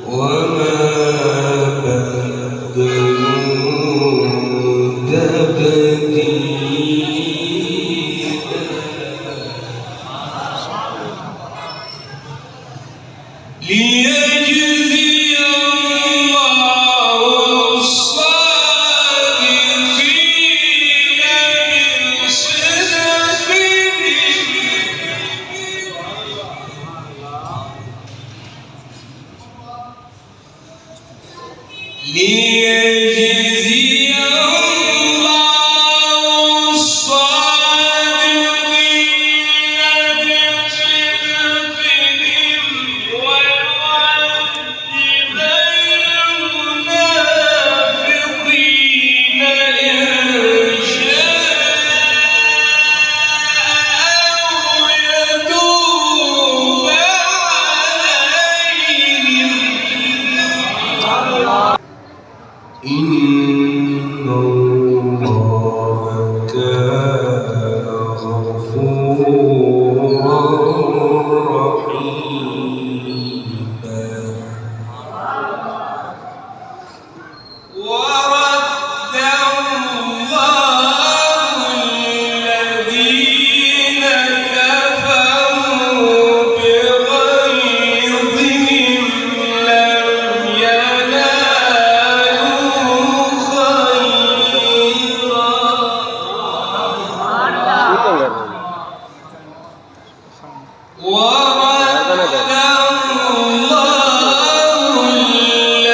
وما بدلوا تبديلا ليجزي الله الصادقين بصدقهم ليجزي الله الصادقين بصدقهم ويعذب المنافقين إن شاء أو يتوب عليهم إن الله كان غفورا رحيما ورد الله الذين كفروا بغيظهم لم ينالوا خيرا ورد الله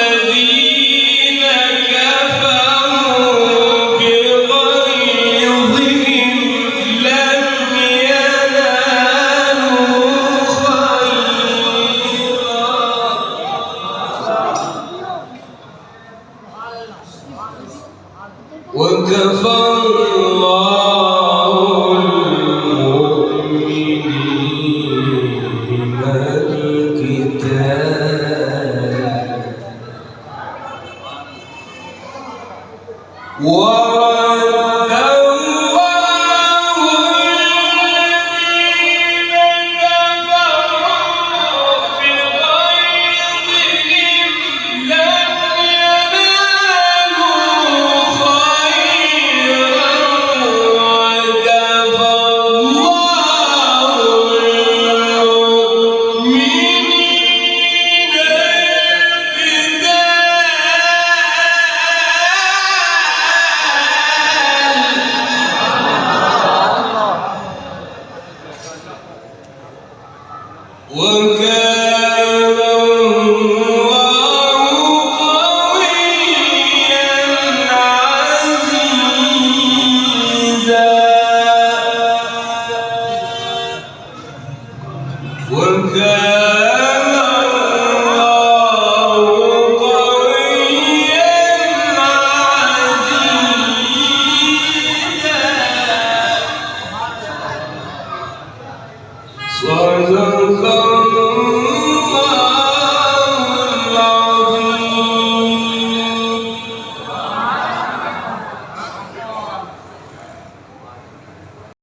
الذين كفروا بغيظهم لم ينالوا خيرا وكفى